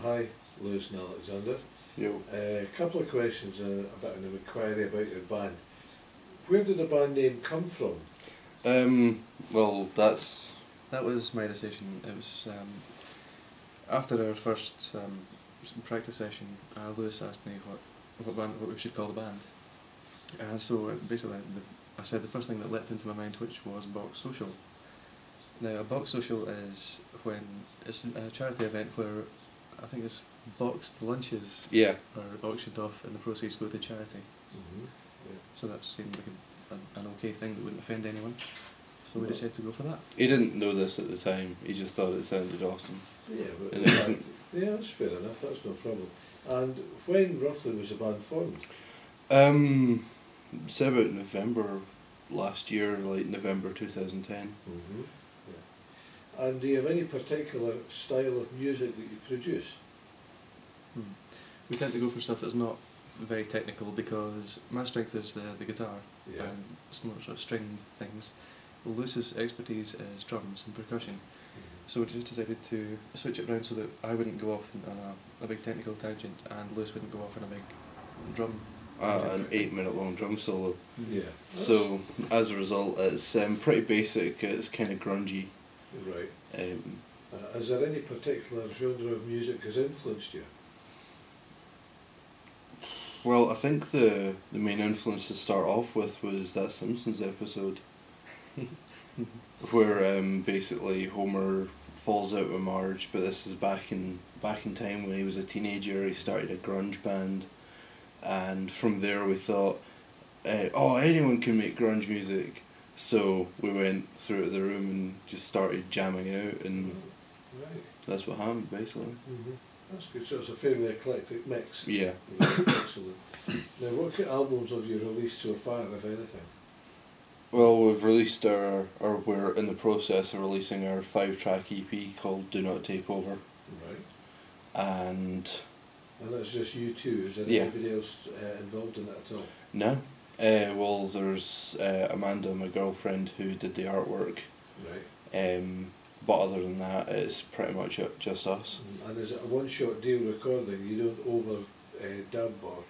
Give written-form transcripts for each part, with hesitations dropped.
Hi, Lewis and Alexander. Yo. A couple of questions and a bit of an inquiry about your band. Where did the band name come from? Well, That was my decision. It was after our first practice session. Lewis asked me what we should call the band. So basically, I said the first thing that leapt into my mind, which was Box Social. Now, a Box Social is when it's a charity event where I think it's boxed lunches yeah. are auctioned off and the proceeds go to charity. Mm-hmm. So that seemed like an okay thing that wouldn't offend anyone. So we decided to go for that. He didn't know this at the time. He just thought it sounded awesome. Yeah, but And it isn't. yeah, that's fair enough. That's no problem. And when roughly was the band formed? Say about November last year, like November 2010. Mm-hmm. Yeah. And do you have any particular style of music that you produce? We tend to go for stuff that's not very technical because my strength is the guitar Yeah. and some more sort of stringed things. Lewis's expertise is drums and percussion. Mm-hmm. So we just decided to switch it around so that I wouldn't go off on a big technical tangent and Lewis wouldn't go off on a big drum. An 8-minute long drum solo. Yeah. So as a result, it's pretty basic. It's kind of grungy. Right. Um, Is there any particular genre of music has influenced you? well, I think the main influence to start off with was that Simpsons episode where basically Homer falls out with Marge, but this is back in time when he was a teenager. He started a grunge band, and from there we thought, oh, anyone can make grunge music. So we went through to the room and just started jamming out, and Right. that's what happened basically. Mm-hmm. That's good. So it's a fairly eclectic mix. Yeah. Excellent. Now, what kind of albums have you released so far, if anything? Well, we've released or we're in the process of releasing our 5-track EP called Do Not Take Over. Right. And that's just you two. Is there Yeah. anybody else involved in it at all? no. Well, there's Amanda, my girlfriend, who did the artwork. Right. But other than that, it's pretty much just us. And is it a one-shot deal recording? You don't over dub or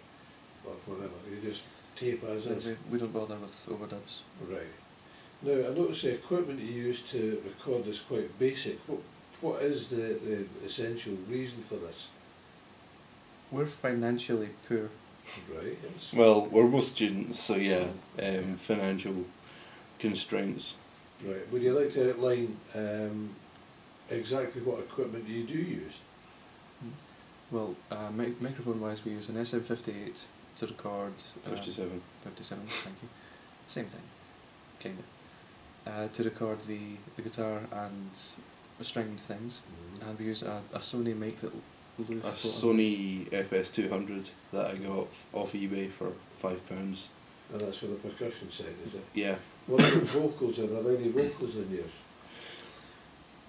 whatever. You just tape as is. We don't bother with overdubs. Right. Now, I notice the equipment you use to record is quite basic. What is the essential reason for this? We're financially poor. Right. Yes. Well, we're both students, so yeah, financial constraints. Right. Would you like to outline exactly what equipment you do use? Well, microphone-wise, we use an SM58 to record. 57. 57, thank you. Same thing, kinda. To record the guitar and stringed things, and we use a Sony mic that Lewis A bought. Sony FS200 that I got off eBay for £5. And that's for the percussion side, is it? Yeah. What about vocals? Are there any vocals in yours?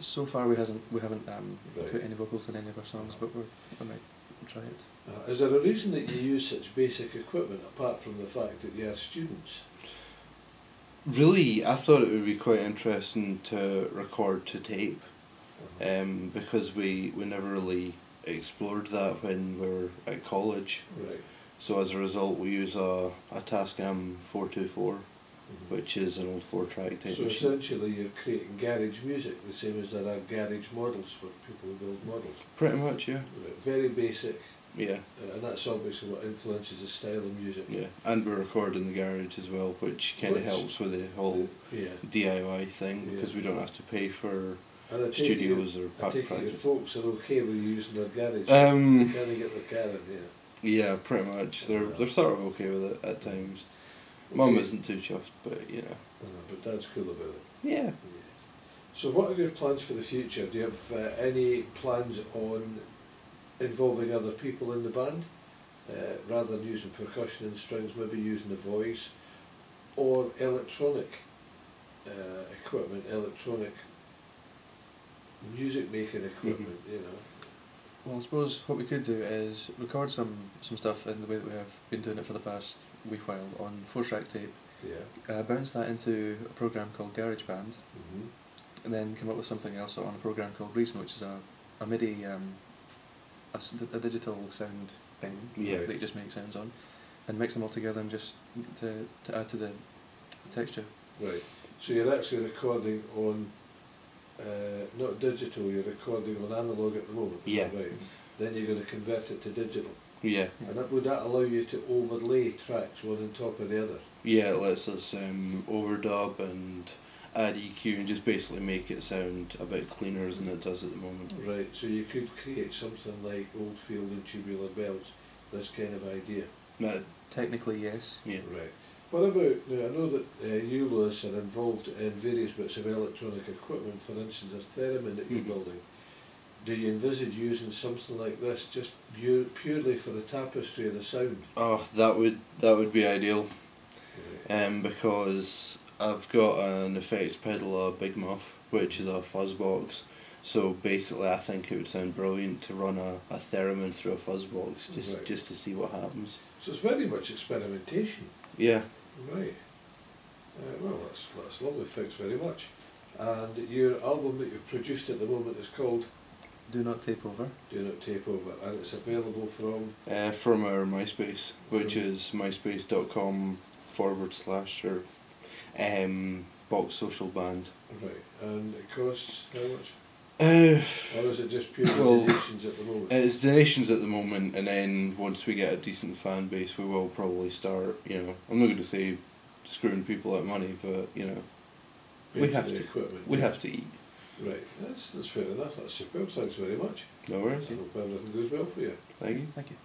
So far, we haven't Right. put any vocals in any of our songs, but we might try it. Is there a reason that you use such basic equipment, apart from the fact that you are students? Really, I thought it would be quite interesting to record to tape, because we never really explored that when we were at college. Right. So as a result, we use a Tascam 424, which is an old 4-track tape So machine. essentially you're creating garage music, the same as there are garage models for people who build models. Pretty much, yeah. Right. Very basic, Yeah, and that's obviously what influences the style of music. yeah. And we record in the garage as well, which kind of Which- helps with the whole Yeah. DIY thing, Yeah. because we don't have to pay for And I take studios or I take it your practice. folks are okay with you using their garage. Um, Can they get the car in there? Yeah, pretty much. They're sort of okay with it at times. Mum Okay. isn't too chuffed, but you know. But Dad's cool about it. Yeah. Yeah. So what are your plans for the future? Do you have any plans on involving other people in the band? Rather than using percussion and strings, maybe using the voice, or electronic equipment, electronic music making equipment, you know? Well, I suppose what we could do is record some stuff in the way that we have been doing it for the past week while on 4-track tape, Yeah. bounce that into a program called GarageBand, Mm-hmm. and then come up with something else on a program called Reason, which is a MIDI a digital sound thing Yeah. that you just make sounds on, and mix them all together and just to add to the texture. Right. So you're actually recording on, not digital, you're recording on analog at the moment. is that Yeah. Right. Then you're going to convert it to digital. Yeah. And would that allow you to overlay tracks one on top of the other? Yeah, it lets us overdub and add EQ and just basically make it sound a bit cleaner than it does at the moment. Right. So you could create something like Oldfield and Tubular Bells, this kind of idea. Technically, yes. Yeah. Right. What about, now I know that you, Lewis, are involved in various bits of electronic equipment, for instance a theremin that you're Mhm. building. Do you envisage using something like this just purely for the tapestry of the sound? Oh, that would be ideal. Right. Because I've got an effects pedal, a Big Muff, which is a fuzz box. So basically, I think it would sound brilliant to run a theremin through a fuzz box, Right. just to see what happens. So it's very much experimentation. Yeah. Right. Well, that's lovely, thanks very much. And your album that you've produced at the moment is called Do Not Tape Over. Do Not Tape Over, and it's available from... From our MySpace, which From- is myspace.com/ or Box Social Band. Right, and it costs how much? Uh, Or is it just pure Well, donations at the moment? It's donations at the moment, and then once we get a decent fan base, we will probably start, I'm not going to say screwing people out money, but, we Paying for have the to. equipment. We have to eat. Right, that's fair enough, that's superb, thanks very much. No worries. I hope everything goes well for you. Thank you. Thank you.